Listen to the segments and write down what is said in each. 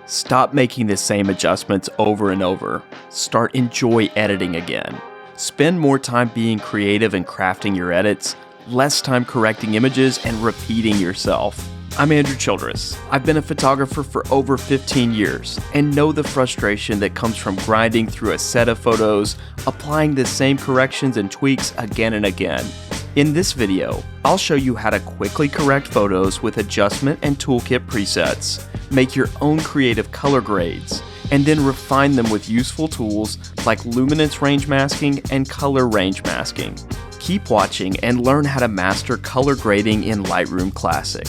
Stop making the same adjustments over and over. Start enjoy editing again. Spend more time being creative and crafting your edits, less time correcting images and repeating yourself. I'm Andrew Childress. I've been a photographer for over 15 years and know the frustration that comes from grinding through a set of photos, applying the same corrections and tweaks again and again. In this video, I'll show you how to quickly correct photos with adjustment and toolkit presets, make your own creative color grades, and then refine them with useful tools like luminance range masking and color range masking. Keep watching and learn how to master color grading in Lightroom Classic.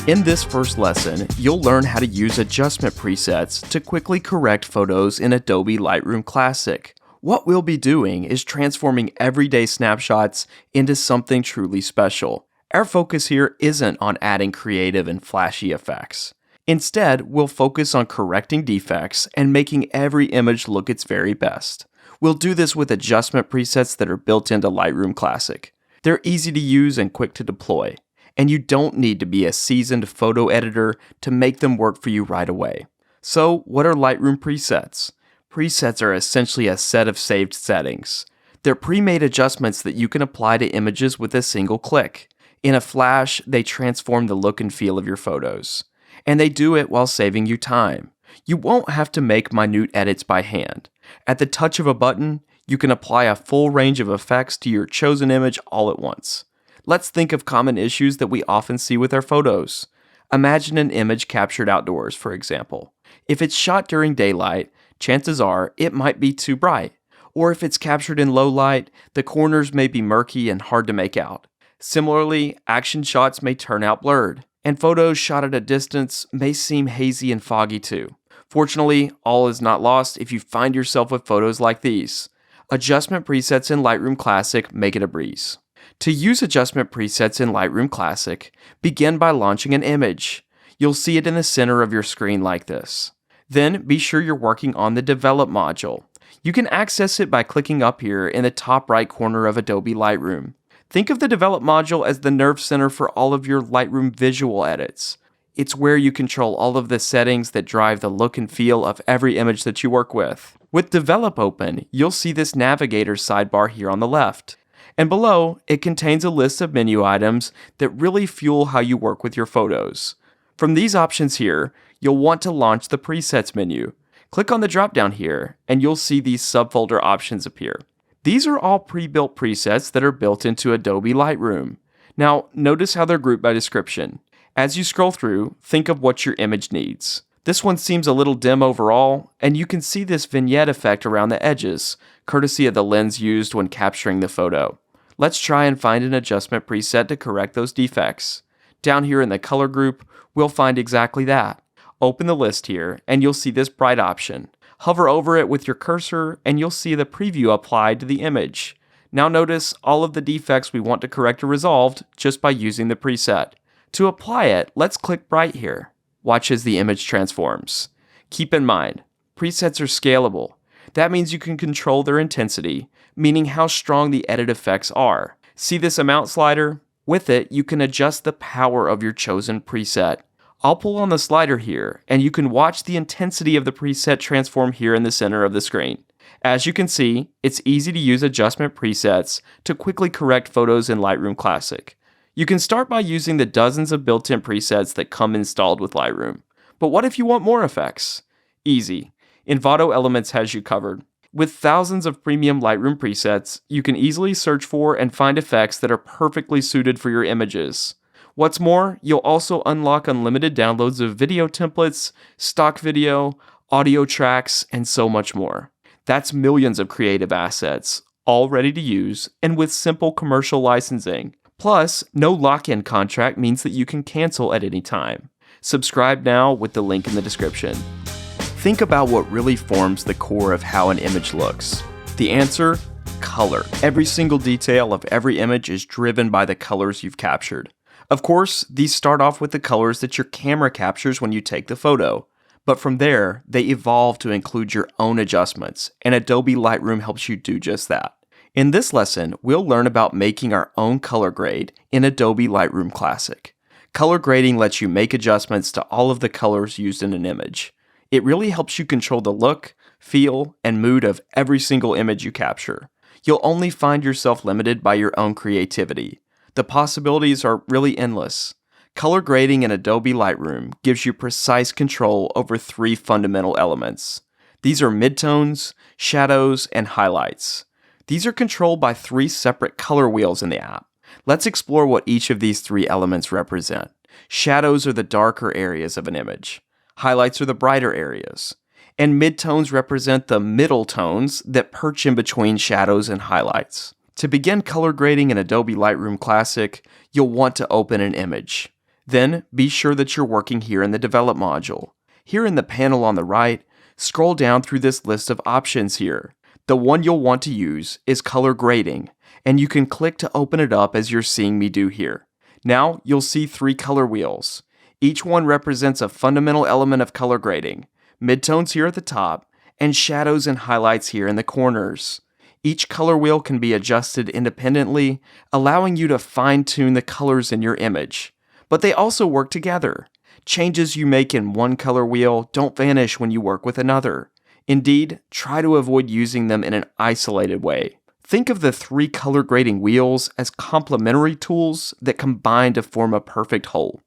In this first lesson, you'll learn how to use adjustment presets to quickly correct photos in Adobe Lightroom Classic. What we'll be doing is transforming everyday snapshots into something truly special. Our focus here isn't on adding creative and flashy effects. Instead, we'll focus on correcting defects and making every image look its very best. We'll do this with adjustment presets that are built into Lightroom Classic. They're easy to use and quick to deploy, and you don't need to be a seasoned photo editor to make them work for you right away. So, what are Lightroom presets? Presets are essentially a set of saved settings. They're pre-made adjustments that you can apply to images with a single click. In a flash, they transform the look and feel of your photos. And they do it while saving you time. You won't have to make minute edits by hand. At the touch of a button, you can apply a full range of effects to your chosen image all at once. Let's think of common issues that we often see with our photos. Imagine an image captured outdoors, for example. If it's shot during daylight, chances are it might be too bright. Or if it's captured in low light, the corners may be murky and hard to make out. Similarly, action shots may turn out blurred, and photos shot at a distance may seem hazy and foggy too. Fortunately, all is not lost if you find yourself with photos like these. Adjustment presets in Lightroom Classic make it a breeze. To use adjustment presets in Lightroom Classic, begin by launching an image. You'll see it in the center of your screen like this. Then be sure you're working on the Develop module. You can access it by clicking up here in the top right corner of Adobe Lightroom. Think of the Develop module as the nerve center for all of your Lightroom visual edits. It's where you control all of the settings that drive the look and feel of every image that you work with. With Develop open, you'll see this navigator sidebar here on the left. And below, it contains a list of menu items that really fuel how you work with your photos. From these options here, you'll want to launch the Presets menu. Click on the drop-down here, and you'll see these subfolder options appear. These are all pre-built presets that are built into Adobe Lightroom. Now, notice how they're grouped by description. As you scroll through, think of what your image needs. This one seems a little dim overall, and you can see this vignette effect around the edges, courtesy of the lens used when capturing the photo. Let's try and find an adjustment preset to correct those defects. Down here in the color group, we'll find exactly that. Open the list here, and you'll see this bright option. Hover over it with your cursor, and you'll see the preview applied to the image. Now notice all of the defects we want to correct are resolved just by using the preset. To apply it, let's click Bright here. Watch as the image transforms. Keep in mind, presets are scalable. That means you can control their intensity, meaning how strong the edit effects are. See this amount slider? With it, you can adjust the power of your chosen preset. I'll pull on the slider here, and you can watch the intensity of the preset transform here in the center of the screen. As you can see, it's easy to use adjustment presets to quickly correct photos in Lightroom Classic. You can start by using the dozens of built-in presets that come installed with Lightroom. But what if you want more effects? Easy. Envato Elements has you covered. With thousands of premium Lightroom presets, you can easily search for and find effects that are perfectly suited for your images. What's more, you'll also unlock unlimited downloads of video templates, stock video, audio tracks, and so much more. That's millions of creative assets, all ready to use, and with simple commercial licensing. Plus, no lock-in contract means that you can cancel at any time. Subscribe now with the link in the description. Think about what really forms the core of how an image looks. The answer? Color. Every single detail of every image is driven by the colors you've captured. Of course, these start off with the colors that your camera captures when you take the photo. But from there, they evolve to include your own adjustments, and Adobe Lightroom helps you do just that. In this lesson, we'll learn about making our own color grade in Adobe Lightroom Classic. Color grading lets you make adjustments to all of the colors used in an image. It really helps you control the look, feel, and mood of every single image you capture. You'll only find yourself limited by your own creativity. The possibilities are really endless. Color grading in Adobe Lightroom gives you precise control over three fundamental elements. These are midtones, shadows, and highlights. These are controlled by three separate color wheels in the app. Let's explore what each of these three elements represent. Shadows are the darker areas of an image. Highlights are the brighter areas. And midtones represent the middle tones that perch in between shadows and highlights. To begin color grading in Adobe Lightroom Classic, you'll want to open an image. Then, be sure that you're working here in the Develop module. Here in the panel on the right, scroll down through this list of options here. The one you'll want to use is color grading, and you can click to open it up as you're seeing me do here. Now, you'll see three color wheels. Each one represents a fundamental element of color grading. Midtones here at the top, and shadows and highlights here in the corners. Each color wheel can be adjusted independently, allowing you to fine-tune the colors in your image. But they also work together. Changes you make in one color wheel don't vanish when you work with another. Indeed, try to avoid using them in an isolated way. Think of the three color grading wheels as complementary tools that combine to form a perfect whole.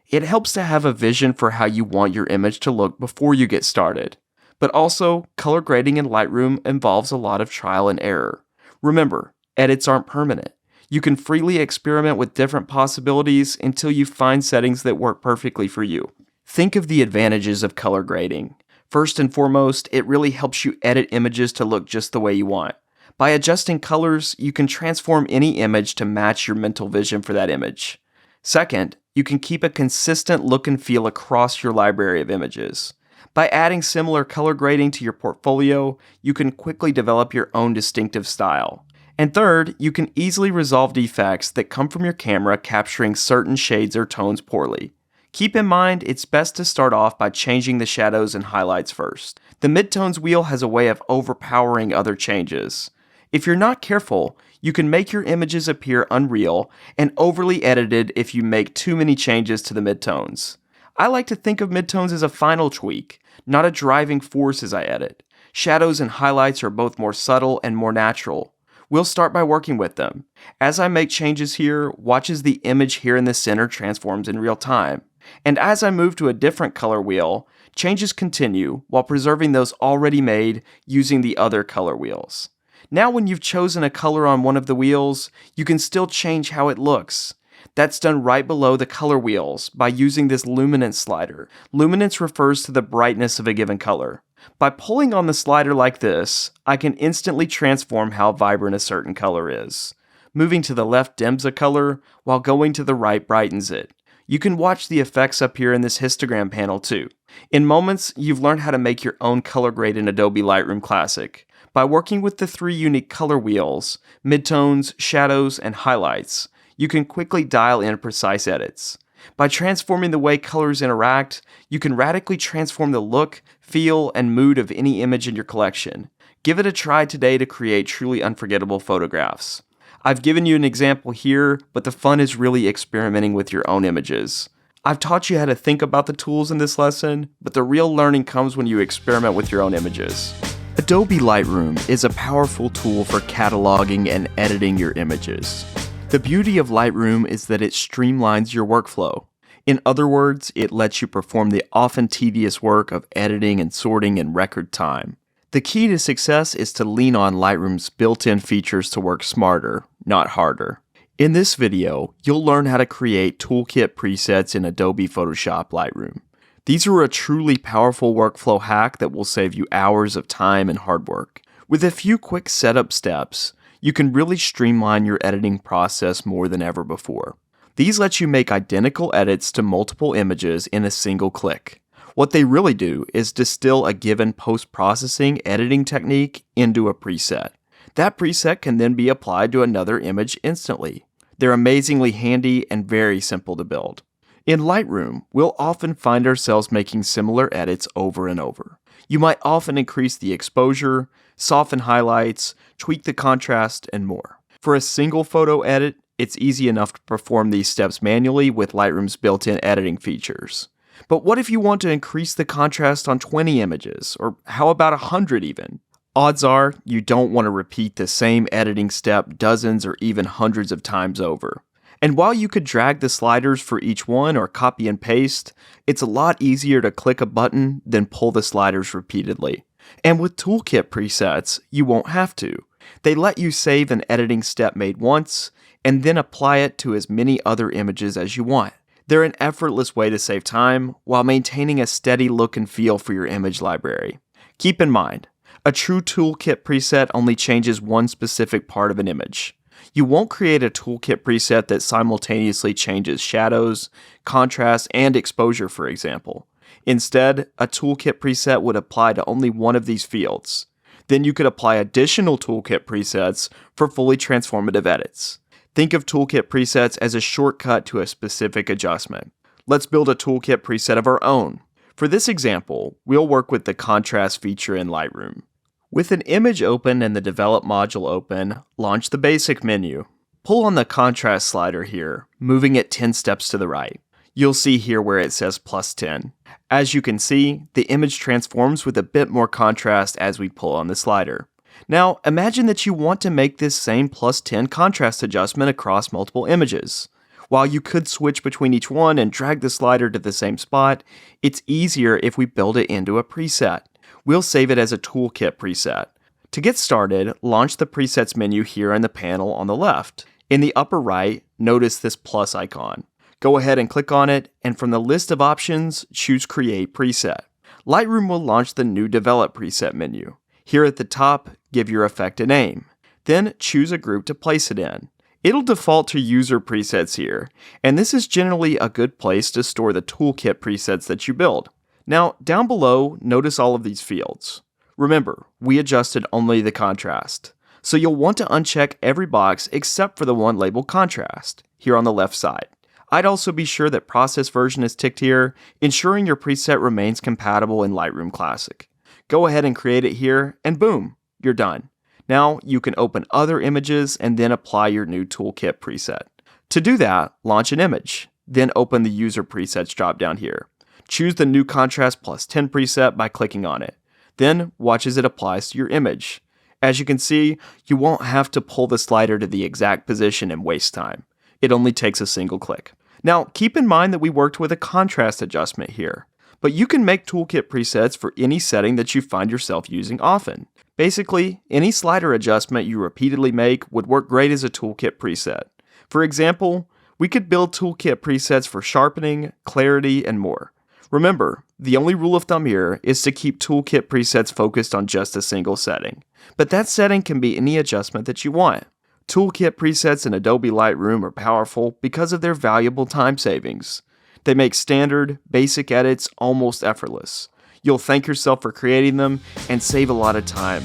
It helps to have a vision for how you want your image to look before you get started. But also, color grading in Lightroom involves a lot of trial and error. Remember, edits aren't permanent. You can freely experiment with different possibilities until you find settings that work perfectly for you. Think of the advantages of color grading. First and foremost, it really helps you edit images to look just the way you want. By adjusting colors, you can transform any image to match your mental vision for that image. Second, you can keep a consistent look and feel across your library of images. By adding similar color grading to your portfolio, you can quickly develop your own distinctive style. And third, you can easily resolve defects that come from your camera capturing certain shades or tones poorly. Keep in mind, it's best to start off by changing the shadows and highlights first. The midtones wheel has a way of overpowering other changes. If you're not careful, you can make your images appear unreal and overly edited if you make too many changes to the midtones. I like to think of midtones as a final tweak, not a driving force as I edit. Shadows and highlights are both more subtle and more natural. We'll start by working with them. As I make changes here, watch as the image here in the center transforms in real time. And as I move to a different color wheel, changes continue while preserving those already made using the other color wheels. Now when you've chosen a color on one of the wheels, you can still change how it looks. That's done right below the color wheels by using this Luminance slider. Luminance refers to the brightness of a given color. By pulling on the slider like this, I can instantly transform how vibrant a certain color is. Moving to the left dims a color, while going to the right brightens it. You can watch the effects up here in this histogram panel too. In moments, you've learned how to make your own color grade in Adobe Lightroom Classic. By working with the three unique color wheels, midtones, shadows, and highlights, you can quickly dial in precise edits. By transforming the way colors interact, you can radically transform the look, feel, and mood of any image in your collection. Give it a try today to create truly unforgettable photographs. I've given you an example here, but the fun is really experimenting with your own images. I've taught you how to think about the tools in this lesson, but the real learning comes when you experiment with your own images. Adobe Lightroom is a powerful tool for cataloging and editing your images. The beauty of Lightroom is that it streamlines your workflow. In other words, it lets you perform the often tedious work of editing and sorting in record time. The key to success is to lean on Lightroom's built-in features to work smarter, not harder. In this video, you'll learn how to create Toolkit presets in Adobe Photoshop Lightroom. These are a truly powerful workflow hack that will save you hours of time and hard work. With a few quick setup steps, you can really streamline your editing process more than ever before. These let you make identical edits to multiple images in a single click. What they really do is distill a given post-processing editing technique into a preset. That preset can then be applied to another image instantly. They're amazingly handy and very simple to build. In Lightroom, we'll often find ourselves making similar edits over and over. You might often increase the exposure, soften highlights, tweak the contrast, and more. For a single photo edit, it's easy enough to perform these steps manually with Lightroom's built-in editing features. But what if you want to increase the contrast on 20 images, or how about 100 even? Odds are you don't want to repeat the same editing step dozens or even hundreds of times over. And while you could drag the sliders for each one or copy and paste, it's a lot easier to click a button than pull the sliders repeatedly. And with Toolkit presets, you won't have to. They let you save an editing step made once, and then apply it to as many other images as you want. They're an effortless way to save time while maintaining a steady look and feel for your image library. Keep in mind, a true Toolkit preset only changes one specific part of an image. You won't create a Toolkit preset that simultaneously changes shadows, contrast, and exposure, for example. Instead, a Toolkit preset would apply to only one of these fields. Then you could apply additional Toolkit presets for fully transformative edits. Think of Toolkit presets as a shortcut to a specific adjustment. Let's build a Toolkit preset of our own. For this example, we'll work with the contrast feature in Lightroom. With an image open and the Develop module open, launch the Basic menu. Pull on the contrast slider here, moving it 10 steps to the right. You'll see here where it says +10. As you can see, the image transforms with a bit more contrast as we pull on the slider. Now, imagine that you want to make this same +10 contrast adjustment across multiple images. While you could switch between each one and drag the slider to the same spot, it's easier if we build it into a preset. We'll save it as a Toolkit preset. To get started, launch the Presets menu here in the panel on the left. In the upper right, notice this plus icon. Go ahead and click on it, and from the list of options, choose Create Preset. Lightroom will launch the new Develop preset menu. Here at the top, give your effect a name. Then choose a group to place it in. It'll default to user presets here, and this is generally a good place to store the Toolkit presets that you build. Now, down below, notice all of these fields. Remember, we adjusted only the contrast, so you'll want to uncheck every box except for the one labeled Contrast, here on the left side. I'd also be sure that Process Version is ticked here, ensuring your preset remains compatible in Lightroom Classic. Go ahead and create it here, and boom, you're done. Now, you can open other images and then apply your new Toolkit preset. To do that, launch an image, then open the User Presets drop-down here. Choose the new Contrast +10 preset by clicking on it. Then watch as it applies to your image. As you can see, you won't have to pull the slider to the exact position and waste time. It only takes a single click. Now, keep in mind that we worked with a contrast adjustment here, but you can make Toolkit presets for any setting that you find yourself using often. Basically, any slider adjustment you repeatedly make would work great as a Toolkit preset. For example, we could build Toolkit presets for sharpening, clarity, and more. Remember, the only rule of thumb here is to keep Toolkit presets focused on just a single setting. But that setting can be any adjustment that you want. Toolkit presets in Adobe Lightroom are powerful because of their valuable time savings. They make standard, basic edits almost effortless. You'll thank yourself for creating them and save a lot of time.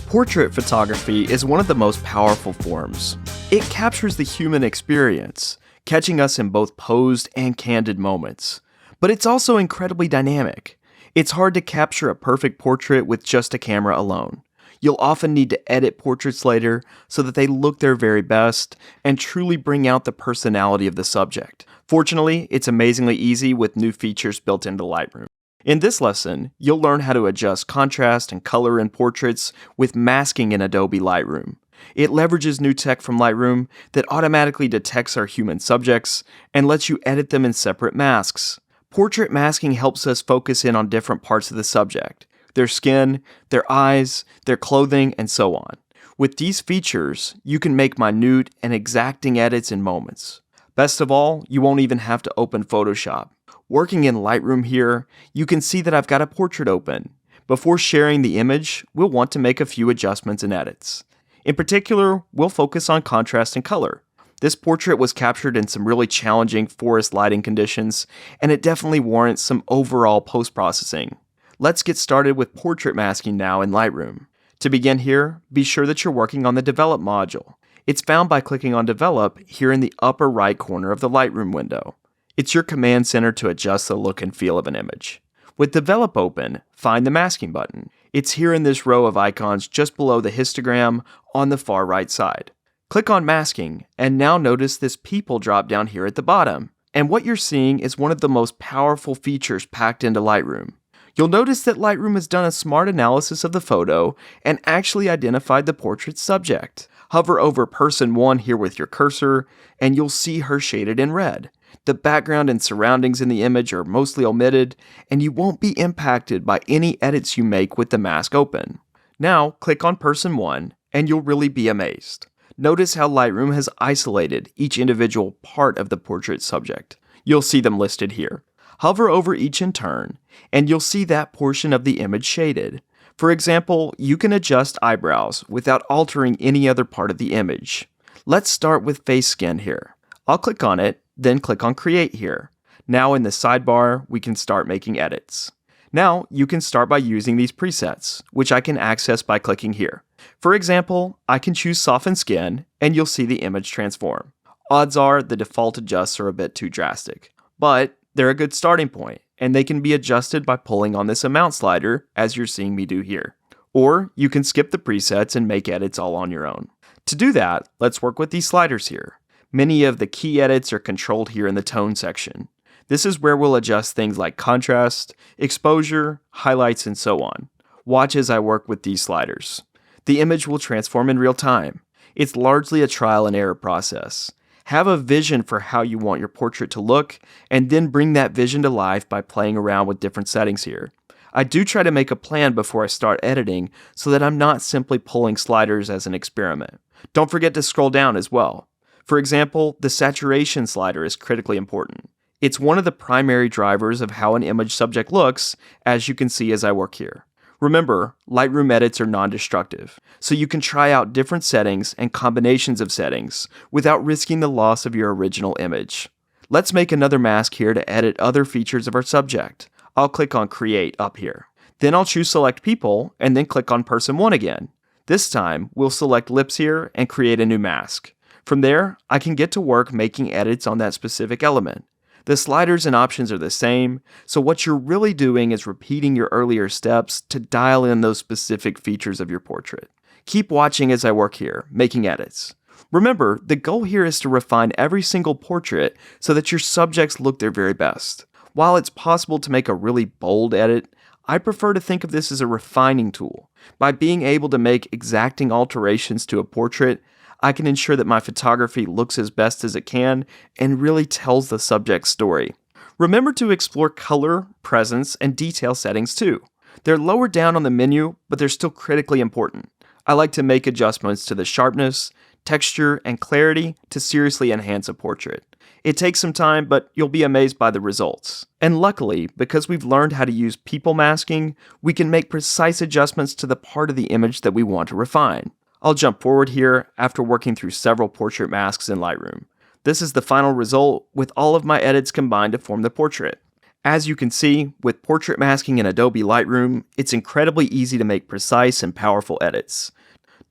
Portrait photography is one of the most powerful forms. It captures the human experience, catching us in both posed and candid moments. But it's also incredibly dynamic. It's hard to capture a perfect portrait with just a camera alone. You'll often need to edit portraits later so that they look their very best and truly bring out the personality of the subject. Fortunately, it's amazingly easy with new features built into Lightroom. In this lesson, you'll learn how to adjust contrast and color in portraits with masking in Adobe Lightroom. It leverages new tech from Lightroom that automatically detects our human subjects and lets you edit them in separate masks. Portrait masking helps us focus in on different parts of the subject, their skin, their eyes, their clothing, and so on. With these features, you can make minute and exacting edits in moments. Best of all, you won't even have to open Photoshop. Working in Lightroom here, you can see that I've got a portrait open. Before sharing the image, we'll want to make a few adjustments and edits. In particular, we'll focus on contrast and color. This portrait was captured in some really challenging forest lighting conditions, and it definitely warrants some overall post-processing. Let's get started with portrait masking now in Lightroom. To begin here, be sure that you're working on the Develop module. It's found by clicking on Develop here in the upper right corner of the Lightroom window. It's your command center to adjust the look and feel of an image. With Develop open, find the masking button. It's here in this row of icons just below the histogram on the far right side. Click on Masking, and now notice this People drop down here at the bottom. And what you're seeing is one of the most powerful features packed into Lightroom. You'll notice that Lightroom has done a smart analysis of the photo and actually identified the portrait's subject. Hover over person 1 here with your cursor, and you'll see her shaded in red. The background and surroundings in the image are mostly omitted, and you won't be impacted by any edits you make with the mask open. Now, click on person 1, and you'll really be amazed. Notice how Lightroom has isolated each individual part of the portrait subject. You'll see them listed here. Hover over each in turn, and you'll see that portion of the image shaded. For example, you can adjust eyebrows without altering any other part of the image. Let's start with face skin here. I'll click on it, then click on Create here. Now in the sidebar, we can start making edits. Now, you can start by using these presets, which I can access by clicking here. For example, I can choose Soften Skin, and you'll see the image transform. Odds are the default adjusts are a bit too drastic, but they're a good starting point, and they can be adjusted by pulling on this amount slider, as you're seeing me do here. Or you can skip the presets and make edits all on your own. To do that, let's work with these sliders here. Many of the key edits are controlled here in the tone section. This is where we'll adjust things like contrast, exposure, highlights, and so on. Watch as I work with these sliders. The image will transform in real time. It's largely a trial and error process. Have a vision for how you want your portrait to look, and then bring that vision to life by playing around with different settings here. I do try to make a plan before I start editing so that I'm not simply pulling sliders as an experiment. Don't forget to scroll down as well. For example, the saturation slider is critically important. It's one of the primary drivers of how an image subject looks, as you can see as I work here. Remember, Lightroom edits are non-destructive, so you can try out different settings and combinations of settings without risking the loss of your original image. Let's make another mask here to edit other features of our subject. I'll click on Create up here. Then I'll choose Select People, and then click on Person 1 again. This time, we'll select Lips here and create a new mask. From there, I can get to work making edits on that specific element. The sliders and options are the same, so what you're really doing is repeating your earlier steps to dial in those specific features of your portrait. Keep watching as I work here, making edits. Remember, the goal here is to refine every single portrait so that your subjects look their very best. While it's possible to make a really bold edit, I prefer to think of this as a refining tool. By being able to make exacting alterations to a portrait, I can ensure that my photography looks as best as it can and really tells the subject's story. Remember to explore color, presence, and detail settings too. They're lower down on the menu, but they're still critically important. I like to make adjustments to the sharpness, texture, and clarity to seriously enhance a portrait. It takes some time, but you'll be amazed by the results. And luckily, because we've learned how to use people masking, we can make precise adjustments to the part of the image that we want to refine. I'll jump forward here after working through several portrait masks in Lightroom. This is the final result with all of my edits combined to form the portrait. As you can see, with portrait masking in Adobe Lightroom, it's incredibly easy to make precise and powerful edits.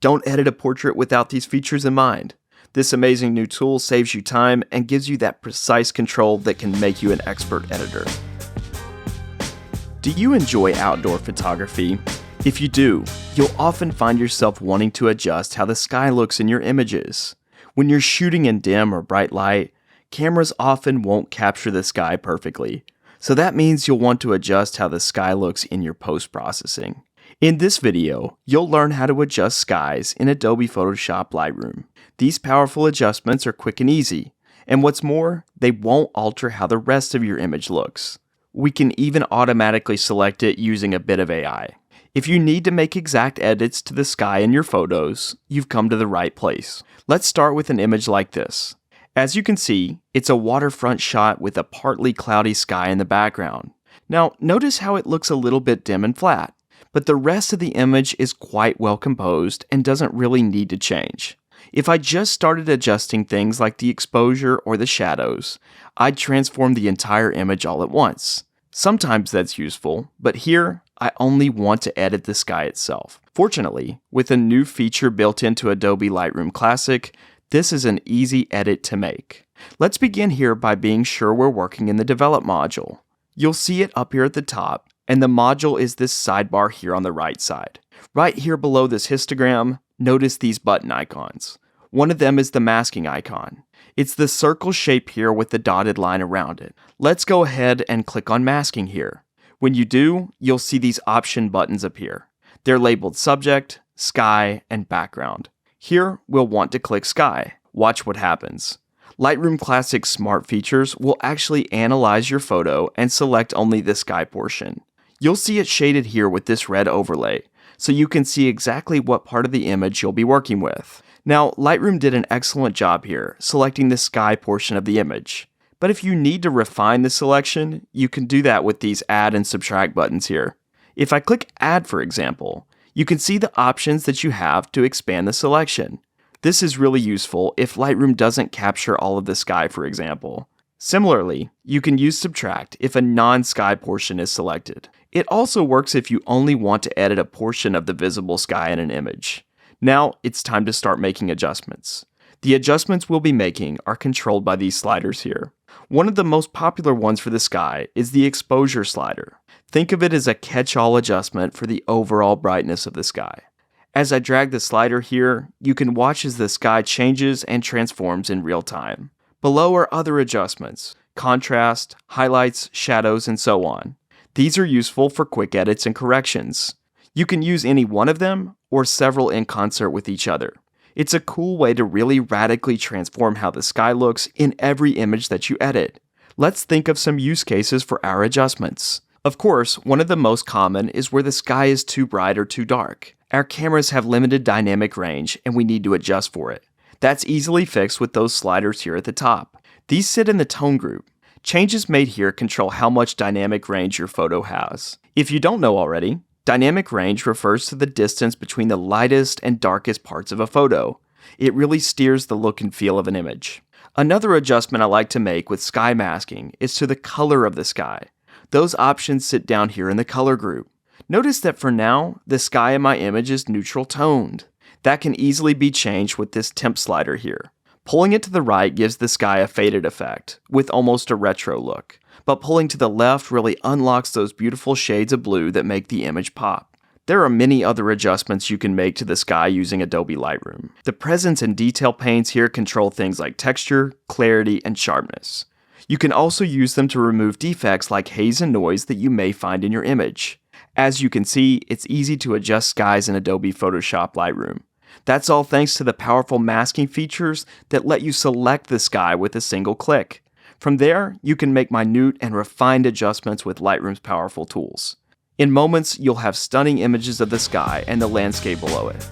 Don't edit a portrait without these features in mind. This amazing new tool saves you time and gives you that precise control that can make you an expert editor. Do you enjoy outdoor photography? If you do, you'll often find yourself wanting to adjust how the sky looks in your images. When you're shooting in dim or bright light, cameras often won't capture the sky perfectly, so that means you'll want to adjust how the sky looks in your post-processing. In this video, you'll learn how to adjust skies in Adobe Photoshop Lightroom. These powerful adjustments are quick and easy, and what's more, they won't alter how the rest of your image looks. We can even automatically select it using a bit of AI. If you need to make exact edits to the sky in your photos, you've come to the right place. Let's start with an image like this. As you can see, it's a waterfront shot with a partly cloudy sky in the background. Now, notice how it looks a little bit dim and flat, but the rest of the image is quite well composed and doesn't really need to change. If I just started adjusting things like the exposure or the shadows, I'd transform the entire image all at once. Sometimes that's useful, but here, I only want to edit the sky itself. Fortunately, with a new feature built into Adobe Lightroom Classic, this is an easy edit to make. Let's begin here by being sure we're working in the Develop module. You'll see it up here at the top, and the module is this sidebar here on the right side. Right here below this histogram, notice these button icons. One of them is the masking icon. It's the circle shape here with the dotted line around it. Let's go ahead and click on masking here. When you do, you'll see these option buttons appear. They're labeled Subject, Sky, and Background. Here, we'll want to click Sky. Watch what happens. Lightroom Classic's smart features will actually analyze your photo and select only the sky portion. You'll see it shaded here with this red overlay, so you can see exactly what part of the image you'll be working with. Now, Lightroom did an excellent job here, selecting the sky portion of the image. But if you need to refine the selection, you can do that with these Add and Subtract buttons here. If I click Add, for example, you can see the options that you have to expand the selection. This is really useful if Lightroom doesn't capture all of the sky, for example. Similarly, you can use Subtract if a non-sky portion is selected. It also works if you only want to edit a portion of the visible sky in an image. Now, it's time to start making adjustments. The adjustments we'll be making are controlled by these sliders here. One of the most popular ones for the sky is the exposure slider. Think of it as a catch-all adjustment for the overall brightness of the sky. As I drag the slider here, you can watch as the sky changes and transforms in real time. Below are other adjustments: contrast, highlights, shadows, and so on. These are useful for quick edits and corrections. You can use any one of them or several in concert with each other. It's a cool way to really radically transform how the sky looks in every image that you edit. Let's think of some use cases for our adjustments. Of course, one of the most common is where the sky is too bright or too dark. Our cameras have limited dynamic range and we need to adjust for it. That's easily fixed with those sliders here at the top. These sit in the tone group. Changes made here control how much dynamic range your photo has. If you don't know already, dynamic range refers to the distance between the lightest and darkest parts of a photo. It really steers the look and feel of an image. Another adjustment I like to make with sky masking is to the color of the sky. Those options sit down here in the color group. Notice that for now, the sky in my image is neutral toned. That can easily be changed with this temp slider here. Pulling it to the right gives the sky a faded effect, with almost a retro look. But pulling to the left really unlocks those beautiful shades of blue that make the image pop. There are many other adjustments you can make to the sky using Adobe Lightroom. The presence and detail panes here control things like texture, clarity, and sharpness. You can also use them to remove defects like haze and noise that you may find in your image. As you can see, it's easy to adjust skies in Adobe Photoshop Lightroom. That's all thanks to the powerful masking features that let you select the sky with a single click. From there, you can make minute and refined adjustments with Lightroom's powerful tools. In moments, you'll have stunning images of the sky and the landscape below it.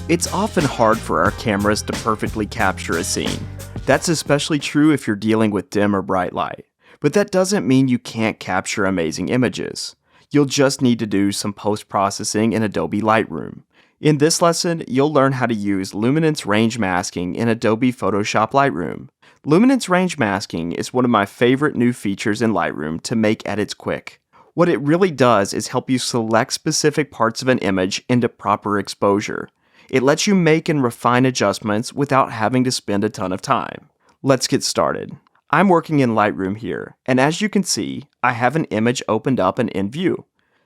It's often hard for our cameras to perfectly capture a scene. That's especially true if you're dealing with dim or bright light. But that doesn't mean you can't capture amazing images. You'll just need to do some post-processing in Adobe Lightroom. In this lesson, you'll learn how to use Luminance range masking in Adobe Photoshop Lightroom. Luminance range masking is one of my favorite new features in Lightroom to make edits quick. What it really does is help you select specific parts of an image into proper exposure. It lets you make and refine adjustments without having to spend a ton of time. Let's get started. I'm working in Lightroom here, and as you can see, I have an image opened up and in view.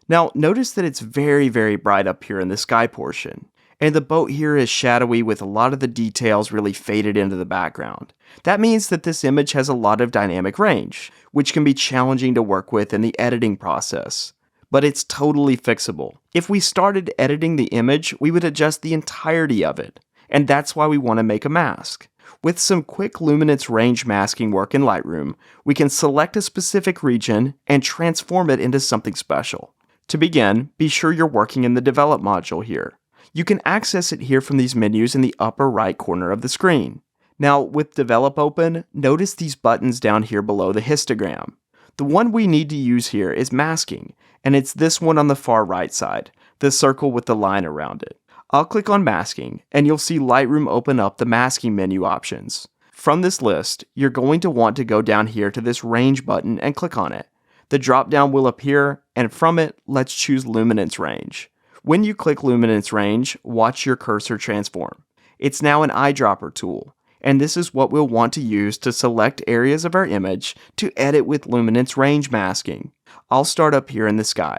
Now, notice that it's very bright up here in the sky portion, and the boat here is shadowy with a lot of the details really faded into the background. That means that this image has a lot of dynamic range, which can be challenging to work with in the editing process. But it's totally fixable. If we started editing the image, we would adjust the entirety of it, and that's why we want to make a mask. With some quick Luminance range masking work in Lightroom, we can select a specific region and transform it into something special. To begin, be sure you're working in the Develop module here. You can access it here from these menus in the upper right corner of the screen. Now, with Develop open, notice these buttons down here below the histogram. The one we need to use here is masking, and it's this one on the far right side, the circle with the line around it. I'll click on masking, and you'll see Lightroom open up the masking menu options. From this list, you're going to want to go down here to this range button and click on it. The drop-down will appear, and from it, let's choose Luminance range. When you click Luminance range, watch your cursor transform. It's now an eyedropper tool, and this is what we'll want to use to select areas of our image to edit with Luminance range masking. I'll start up here in the sky.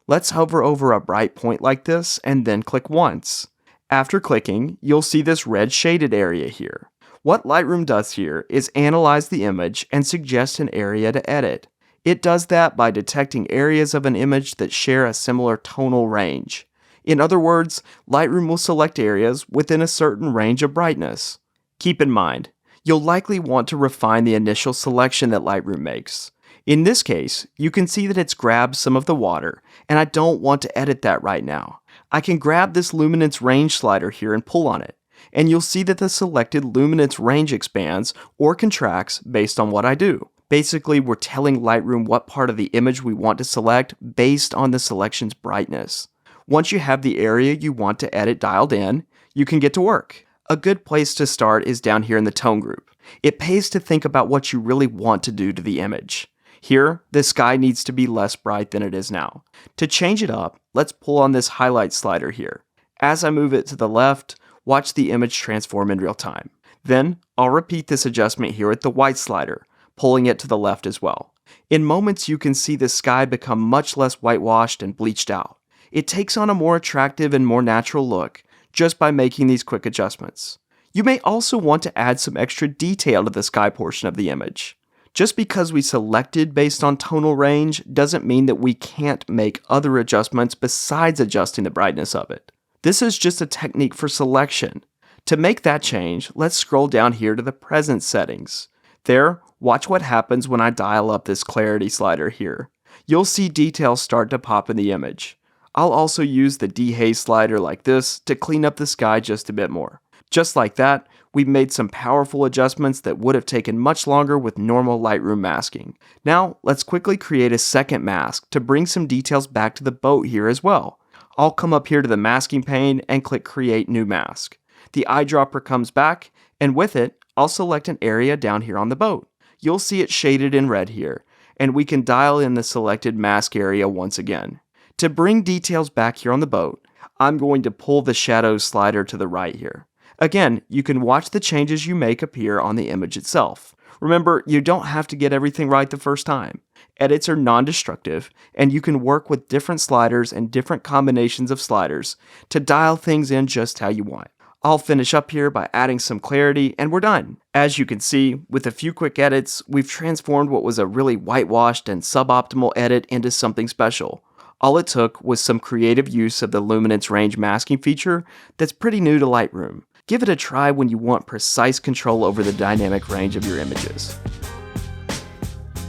Let's hover over a bright point like this and then click once. After clicking, you'll see this red shaded area here. What Lightroom does here is analyze the image and suggest an area to edit. It does that by detecting areas of an image that share a similar tonal range. In other words, Lightroom will select areas within a certain range of brightness. Keep in mind, you'll likely want to refine the initial selection that Lightroom makes. In this case, you can see that it's grabbed some of the water, and I don't want to edit that right now. I can grab this Luminance range slider here and pull on it, and you'll see that the selected Luminance range expands or contracts based on what I do. Basically, we're telling Lightroom what part of the image we want to select based on the selection's brightness. Once you have the area you want to edit dialed in, you can get to work. A good place to start is down here in the tone group. It pays to think about what you really want to do to the image. Here, the sky needs to be less bright than it is now. To change it up, let's pull on this highlight slider here. As I move it to the left, watch the image transform in real time. Then, I'll repeat this adjustment here with the white slider, pulling it to the left as well. In moments, you can see the sky become much less whitewashed and bleached out. It takes on a more attractive and more natural look just by making these quick adjustments. You may also want to add some extra detail to the sky portion of the image. Just because we selected based on tonal range doesn't mean that we can't make other adjustments besides adjusting the brightness of it. This is just a technique for selection. To make that change, let's scroll down here to the present settings. There, watch what happens when I dial up this clarity slider here. You'll see details start to pop in the image. I'll also use the dehaze slider like this to clean up the sky just a bit more. Just like that, we've made some powerful adjustments that would have taken much longer with normal Lightroom masking. Now, let's quickly create a second mask to bring some details back to the boat here as well. I'll come up here to the masking pane and click Create New Mask. The eyedropper comes back, and with it, I'll select an area down here on the boat. You'll see it shaded in red here, and we can dial in the selected mask area once again. To bring details back here on the boat, I'm going to pull the shadows slider to the right here. Again, you can watch the changes you make appear on the image itself. Remember, you don't have to get everything right the first time. Edits are non-destructive, and you can work with different sliders and different combinations of sliders to dial things in just how you want. I'll finish up here by adding some clarity, and we're done. As you can see, with a few quick edits, we've transformed what was a really whitewashed and suboptimal edit into something special. All it took was some creative use of the Luminance range masking feature that's pretty new to Lightroom. Give it a try when you want precise control over the dynamic range of your images.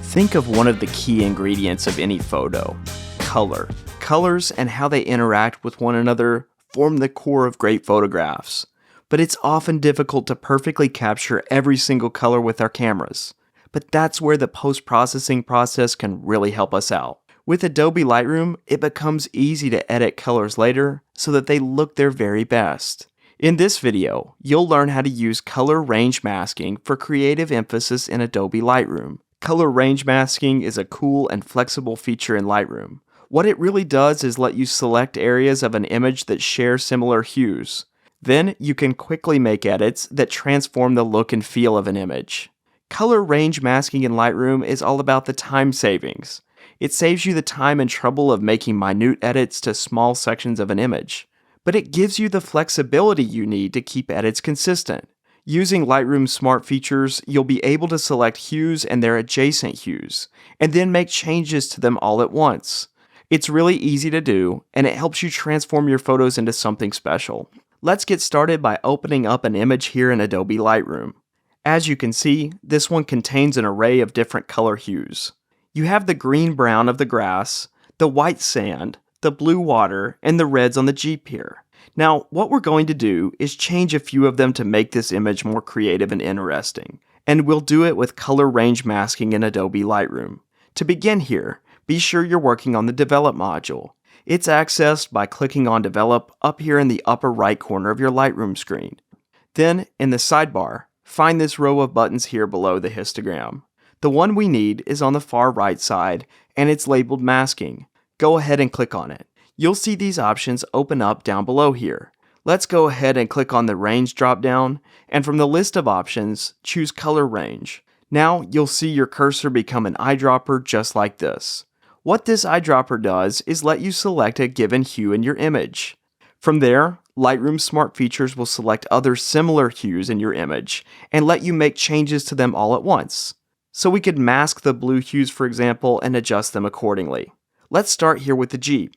Think of one of the key ingredients of any photo: color. Colors and how they interact with one another form the core of great photographs. But it's often difficult to perfectly capture every single color with our cameras. But that's where the post-processing process can really help us out. With Adobe Lightroom, it becomes easy to edit colors later so that they look their very best. In this video, you'll learn how to use color range masking for creative emphasis in Adobe Lightroom. Color range masking is a cool and flexible feature in Lightroom. What it really does is let you select areas of an image that share similar hues. Then you can quickly make edits that transform the look and feel of an image. Color range masking in Lightroom is all about the time savings. It saves you the time and trouble of making minute edits to small sections of an image. But it gives you the flexibility you need to keep edits consistent. Using Lightroom's smart features, you'll be able to select hues and their adjacent hues, and then make changes to them all at once. It's really easy to do, and it helps you transform your photos into something special. Let's get started by opening up an image here in Adobe Lightroom. As you can see, this one contains an array of different color hues. You have the green-brown of the grass, the white sand, the blue water, and the reds on the Jeep here. Now, what we're going to do is change a few of them to make this image more creative and interesting, and we'll do it with color range masking in Adobe Lightroom. To begin here, be sure you're working on the Develop module. It's accessed by clicking on Develop up here in the upper right corner of your Lightroom screen. Then, in the sidebar, find this row of buttons here below the histogram. The one we need is on the far right side, and it's labeled Masking. Go ahead and click on it. You'll see these options open up down below here. Let's go ahead and click on the Range dropdown, and from the list of options, choose Color Range. Now you'll see your cursor become an eyedropper just like this. What this eyedropper does is let you select a given hue in your image. From there, Lightroom's smart features will select other similar hues in your image and let you make changes to them all at once. So we could mask the blue hues, for example, and adjust them accordingly. Let's start here with the Jeep.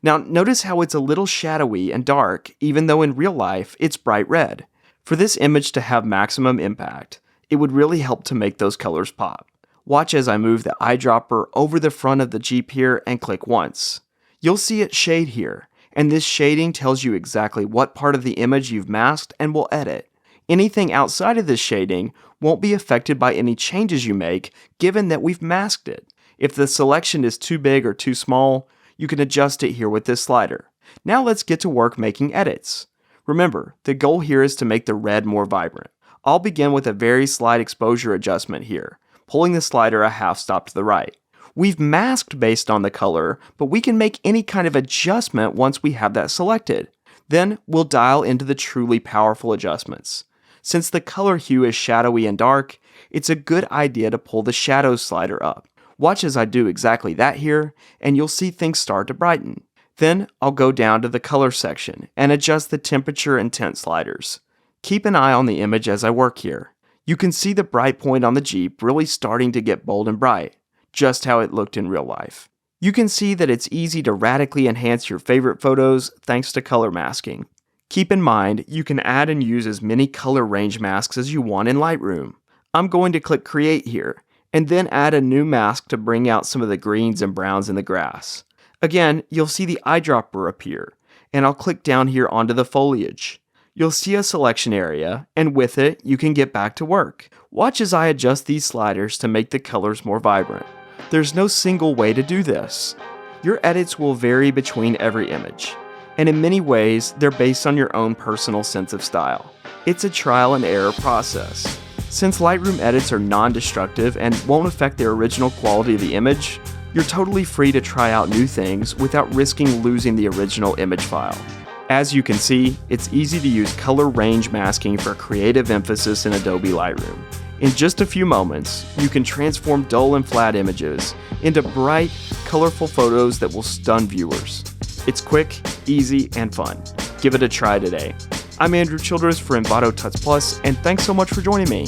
Now notice how it's a little shadowy and dark, even though in real life it's bright red. For this image to have maximum impact, it would really help to make those colors pop. Watch as I move the eyedropper over the front of the Jeep here and click once. You'll see it shade here, and this shading tells you exactly what part of the image you've masked and will edit. Anything outside of this shading won't be affected by any changes you make, given that we've masked it. If the selection is too big or too small, you can adjust it here with this slider. Now let's get to work making edits. Remember, the goal here is to make the red more vibrant. I'll begin with a very slight exposure adjustment here, pulling the slider a half stop to the right. We've masked based on the color, but we can make any kind of adjustment once we have that selected. Then we'll dial into the truly powerful adjustments. Since the color hue is shadowy and dark, it's a good idea to pull the shadows slider up. Watch as I do exactly that here, and you'll see things start to brighten. Then I'll go down to the color section and adjust the temperature and tint sliders. Keep an eye on the image as I work here. You can see the bright point on the Jeep really starting to get bold and bright, just how it looked in real life. You can see that it's easy to radically enhance your favorite photos thanks to color masking. Keep in mind, you can add and use as many color range masks as you want in Lightroom. I'm going to click Create here, and then add a new mask to bring out some of the greens and browns in the grass. Again, you'll see the eyedropper appear, and I'll click down here onto the foliage. You'll see a selection area, and with it, you can get back to work. Watch as I adjust these sliders to make the colors more vibrant. There's no single way to do this. Your edits will vary between every image, and in many ways, they're based on your own personal sense of style. It's a trial and error process. Since Lightroom edits are non-destructive and won't affect the original quality of the image, you're totally free to try out new things without risking losing the original image file. As you can see, it's easy to use color range masking for creative emphasis in Adobe Lightroom. In just a few moments, you can transform dull and flat images into bright, colorful photos that will stun viewers. It's quick, easy, and fun. Give it a try today. I'm Andrew Childress for Envato Tuts Plus, and thanks so much for joining me.